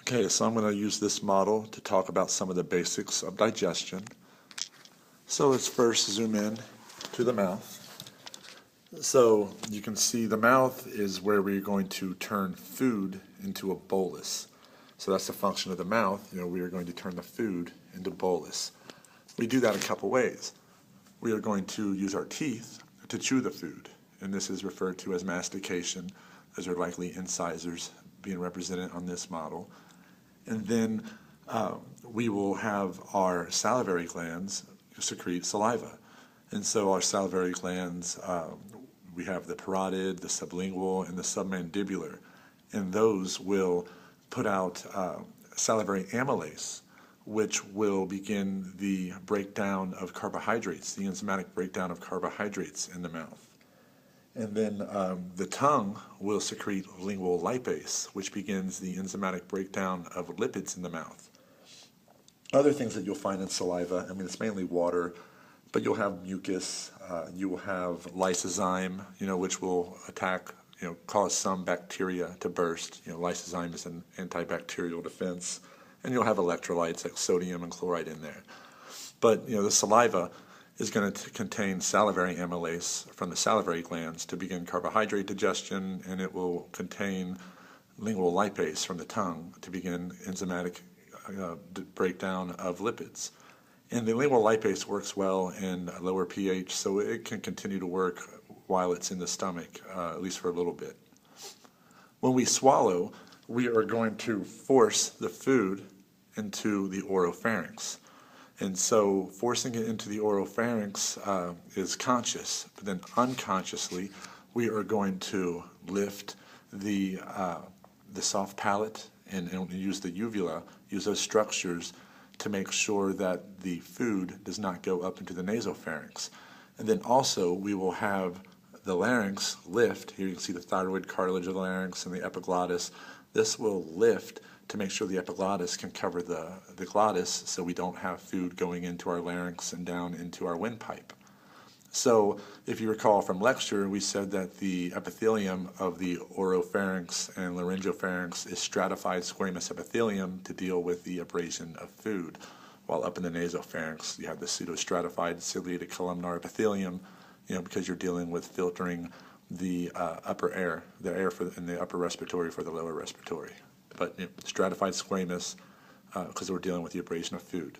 Okay, so I'm going to use this model to talk about some of the basics of digestion. So let's first zoom in to the mouth. So you can see the mouth is where we're going to turn food into a bolus. So that's the function of the mouth. We are going to turn the food into bolus. We do that a couple ways. We are going to use our teeth to chew the food, and this is referred to as mastication. Those are likely incisors being represented on this model. And then we will have our salivary glands secrete saliva. And so our salivary glands, we have the parotid, the sublingual, and the submandibular. And those will put out salivary amylase, which will begin the breakdown of carbohydrates, the enzymatic breakdown of carbohydrates in the mouth. And then the tongue will secrete lingual lipase, which begins the enzymatic breakdown of lipids in the mouth. Other things that you'll find in saliva, it's mainly water, but you'll have mucus, you will have lysozyme, which will attack, cause some bacteria to burst. Lysozyme is an antibacterial defense. And you'll have electrolytes like sodium and chloride in there. But, the saliva is going to contain salivary amylase from the salivary glands to begin carbohydrate digestion, and it will contain lingual lipase from the tongue to begin enzymatic breakdown of lipids. And the lingual lipase works well in a lower pH, so it can continue to work while it's in the stomach, at least for a little bit. When we swallow, we are going to force the food into the oropharynx. And so forcing it into the oropharynx is conscious, but then unconsciously we are going to lift the soft palate and use the uvula, use those structures to make sure that the food does not go up into the nasopharynx. And then also we will have the larynx lift. Here you can see the thyroid cartilage of the larynx and the epiglottis. This will lift to make sure the epiglottis can cover the glottis so we don't have food going into our larynx and down into our windpipe. So if you recall from lecture, we said that the epithelium of the oropharynx and laryngopharynx is stratified squamous epithelium to deal with the abrasion of food, while up in the nasopharynx you have the pseudostratified ciliated columnar epithelium, because you're dealing with filtering the upper air, the air in the upper respiratory for the lower respiratory. But stratified squamous because we're dealing with the abrasion of food.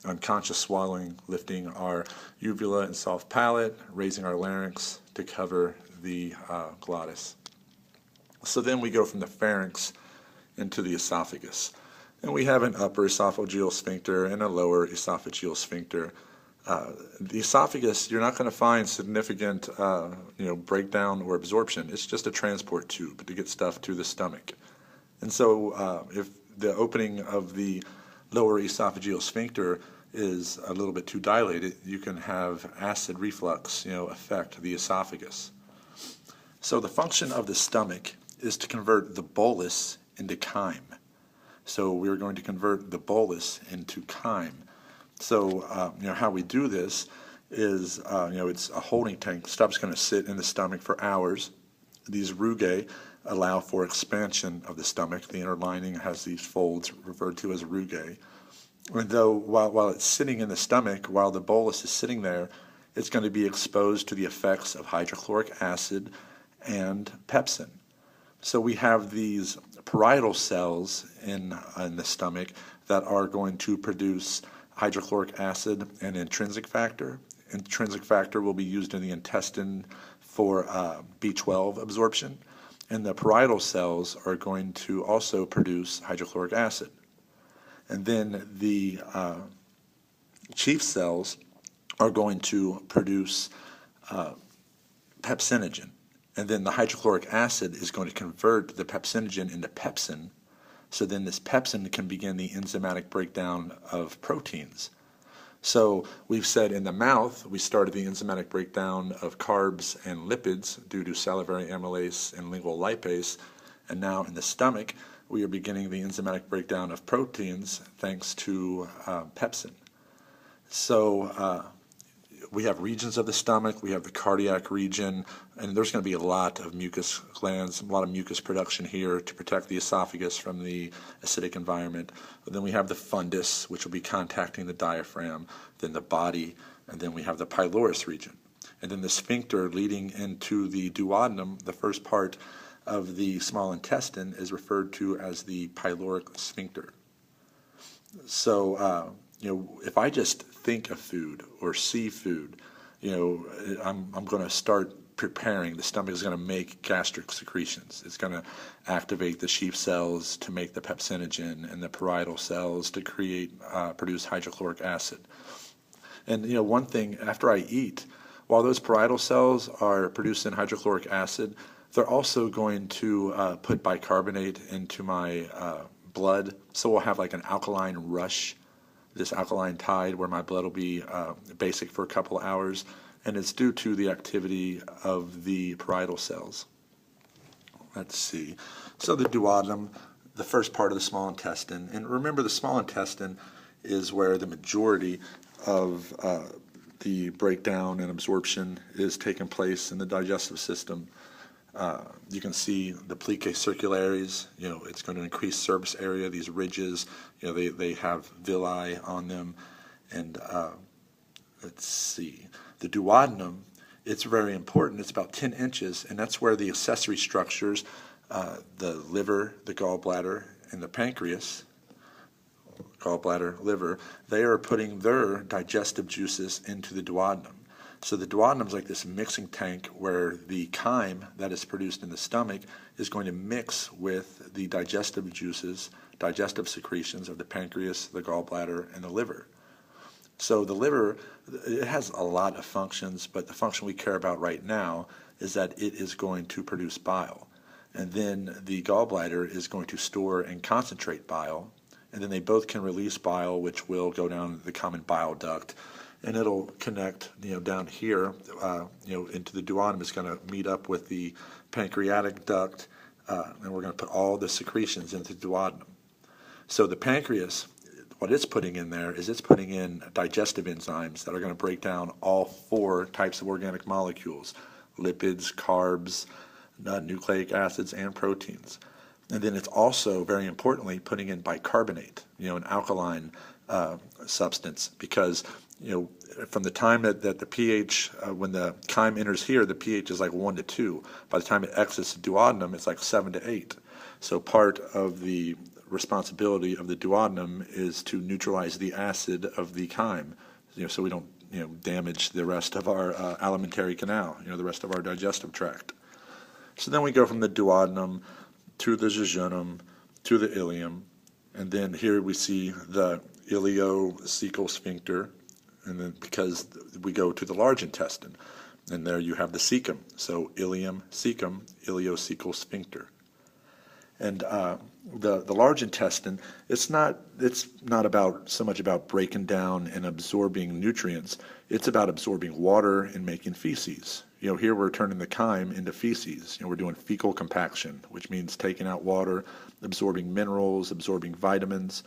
Unconscious swallowing, lifting our uvula and soft palate, raising our larynx to cover the glottis. So then we go from the pharynx into the esophagus. And we have an upper esophageal sphincter and a lower esophageal sphincter. The esophagus, you're not going to find significant breakdown or absorption. It's just a transport tube to get stuff to the stomach. And so if the opening of the lower esophageal sphincter is a little bit too dilated, you can have acid reflux, affect the esophagus. So the function of the stomach is to convert the bolus into chyme. So we're going to convert the bolus into chyme. So how we do this is, it's a holding tank. Stuff's going to sit in the stomach for hours. These rugae allow for expansion of the stomach. The inner lining has these folds referred to as rugae. And though while it's sitting in the stomach, while the bolus is sitting there, it's going to be exposed to the effects of hydrochloric acid and pepsin. So we have these parietal cells in the stomach that are going to produce hydrochloric acid and intrinsic factor. Intrinsic factor will be used in the intestine for B12 absorption. And the parietal cells are going to also produce hydrochloric acid. And then the chief cells are going to produce pepsinogen. And then the hydrochloric acid is going to convert the pepsinogen into pepsin. So then this pepsin can begin the enzymatic breakdown of proteins. So we've said in the mouth, we started the enzymatic breakdown of carbs and lipids due to salivary amylase and lingual lipase. And now in the stomach, we are beginning the enzymatic breakdown of proteins thanks to pepsin. So we have regions of the stomach. We have the cardiac region, and there's going to be a lot of mucus glands, a lot of mucus production here to protect the esophagus from the acidic environment. But then we have the fundus, which will be contacting the diaphragm, then the body, and then we have the pylorus region. And then the sphincter leading into the duodenum, the first part of the small intestine, is referred to as the pyloric sphincter. So, if I just think of food or see food, I'm going to start preparing. The stomach is going to make gastric secretions. It's going to activate the Sheath cells to make the pepsinogen and the parietal cells to produce hydrochloric acid. And, one thing, after I eat, while those parietal cells are producing hydrochloric acid, they're also going to put bicarbonate into my blood. So we'll have like an alkaline rush, this alkaline tide where my blood will be basic for a couple of hours. And it's due to the activity of the parietal cells. Let's see. So the duodenum, the first part of the small intestine. And remember, the small intestine is where the majority of the breakdown and absorption is taking place in the digestive system. You can see the plicae circularis, it's going to increase surface area. These ridges, they have villi on them. And let's see, the duodenum, it's very important. It's about 10 inches, and that's where the accessory structures, the liver, the gallbladder, and the pancreas, gallbladder, liver, they are putting their digestive juices into the duodenum. So the duodenum is like this mixing tank where the chyme that is produced in the stomach is going to mix with the digestive juices, digestive secretions of the pancreas, the gallbladder, and the liver. So the liver, it has a lot of functions, but the function we care about right now is that it is going to produce bile. And then the gallbladder is going to store and concentrate bile, and then they both can release bile, which will go down the common bile duct. And it'll connect, down here, into the duodenum. It's going to meet up with the pancreatic duct, and we're going to put all the secretions into the duodenum. So the pancreas, what it's putting in there is it's putting in digestive enzymes that are going to break down all 4 types of organic molecules: lipids, carbs, nucleic acids, and proteins. And then it's also, very importantly, putting in bicarbonate, an alkaline substance, because from the time that the pH, when the chyme enters here, the pH is like 1 to 2. By the time it exits the duodenum, it's like 7 to 8. So part of the responsibility of the duodenum is to neutralize the acid of the chyme, so we don't, damage the rest of our alimentary canal, the rest of our digestive tract. So then we go from the duodenum to the jejunum to the ileum, and then here we see the ileocecal sphincter. And then because we go to the large intestine, and there you have the cecum. So ileum, cecum, ileocecal sphincter. And the large intestine, it's not about so much about breaking down and absorbing nutrients. It's about absorbing water and making feces. Here we're turning the chyme into feces. We're doing fecal compaction, which means taking out water, absorbing minerals, absorbing vitamins.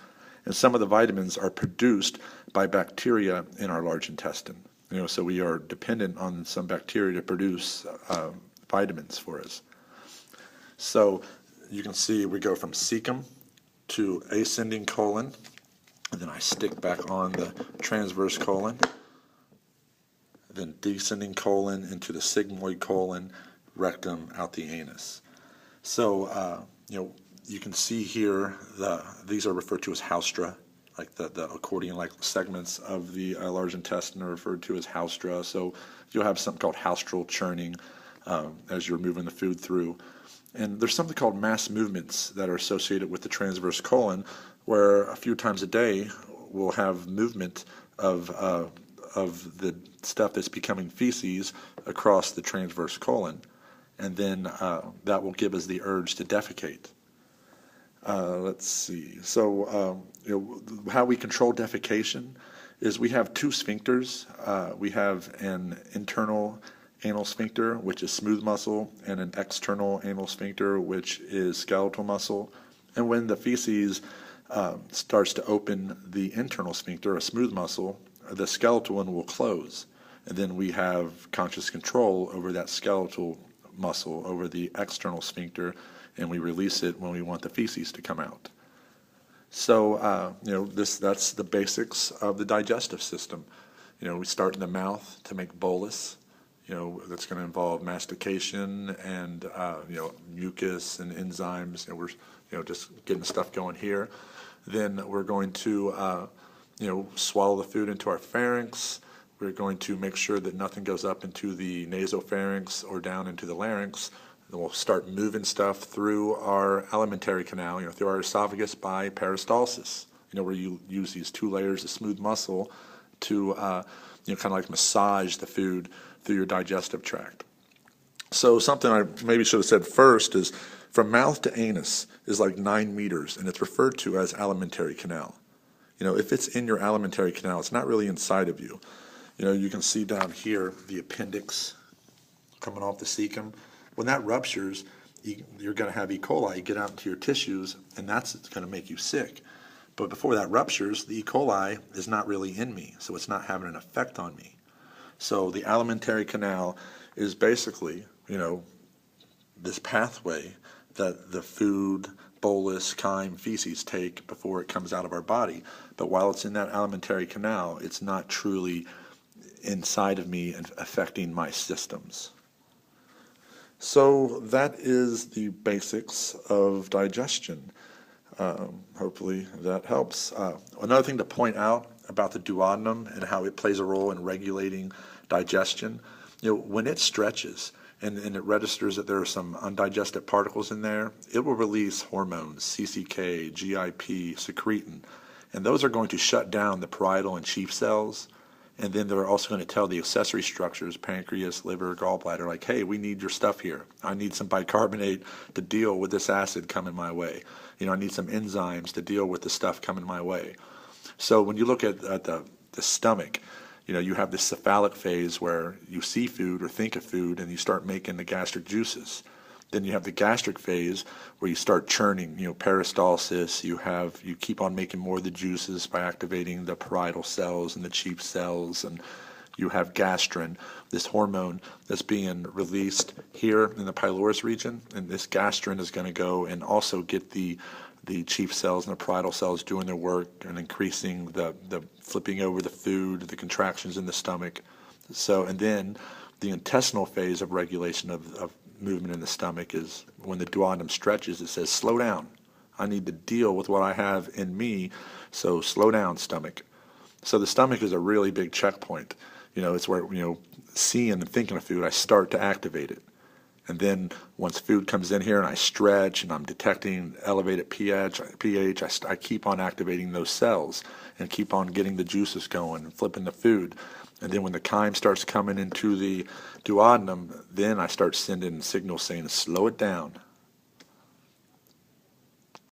And some of the vitamins are produced by bacteria in our large intestine. So we are dependent on some bacteria to produce vitamins for us. So you can see we go from cecum to ascending colon, and then I stick back on the transverse colon, then descending colon into the sigmoid colon, rectum, out the anus. So, you can see here, these are referred to as haustra, like the accordion-like segments of the large intestine are referred to as haustra. So you'll have something called haustral churning as you're moving the food through. And there's something called mass movements that are associated with the transverse colon, where a few times a day we'll have movement of the stuff that's becoming feces across the transverse colon. And then that will give us the urge to defecate. Let's see. So, how we control defecation is we have 2 sphincters. We have an internal anal sphincter, which is smooth muscle, and an external anal sphincter, which is skeletal muscle. And when the feces starts to open the internal sphincter, a smooth muscle, the skeletal one will close. And then we have conscious control over that skeletal muscle, over the external sphincter, and we release it when we want the feces to come out. So, that's the basics of the digestive system. We start in the mouth to make bolus. That's going to involve mastication and, mucus and enzymes. We're, just getting stuff going here. Then we're going to, swallow the food into our pharynx. We're going to make sure that nothing goes up into the nasopharynx or down into the larynx. Then we'll start moving stuff through our alimentary canal, through our esophagus by peristalsis, where you use these 2 layers of smooth muscle to, kind of like massage the food through your digestive tract. So something I maybe should have said first is from mouth to anus is like 9 meters, and it's referred to as alimentary canal. If it's in your alimentary canal, it's not really inside of you. You can see down here the appendix coming off the cecum. When that ruptures, you're going to have E. coli get out into your tissues, and that's going to make you sick. But before that ruptures, the E. coli is not really in me, so it's not having an effect on me. So the alimentary canal is basically, this pathway that the food, bolus, chyme, feces take before it comes out of our body. But while it's in that alimentary canal, it's not truly inside of me and affecting my systems. So that is the basics of digestion. Hopefully that helps. Another thing to point out about the duodenum and how it plays a role in regulating digestion, when it stretches and it registers that there are some undigested particles in there, it will release hormones, CCK, GIP, secretin, and those are going to shut down the parietal and chief cells. And then they're also going to tell the accessory structures, pancreas, liver, gallbladder, like, hey, we need your stuff here. I need some bicarbonate to deal with this acid coming my way. I need some enzymes to deal with the stuff coming my way. So when you look at the stomach, you have this cephalic phase where you see food or think of food and you start making the gastric juices. Then you have the gastric phase where you start churning, peristalsis. You keep on making more of the juices by activating the parietal cells and the chief cells, and you have gastrin, this hormone that's being released here in the pylorus region, and this gastrin is going to go and also get the chief cells and the parietal cells doing their work and increasing the flipping over the food, the contractions in the stomach. So, and then the intestinal phase of regulation of movement in the stomach is when the duodenum stretches, it says, slow down. I need to deal with what I have in me, so slow down, stomach. So the stomach is a really big checkpoint. It's where, seeing and thinking of food, I start to activate it. And then once food comes in here and I stretch and I'm detecting elevated pH, I keep on activating those cells and keep on getting the juices going and flipping the food. And then when the chyme starts coming into the duodenum, then I start sending signals saying, slow it down.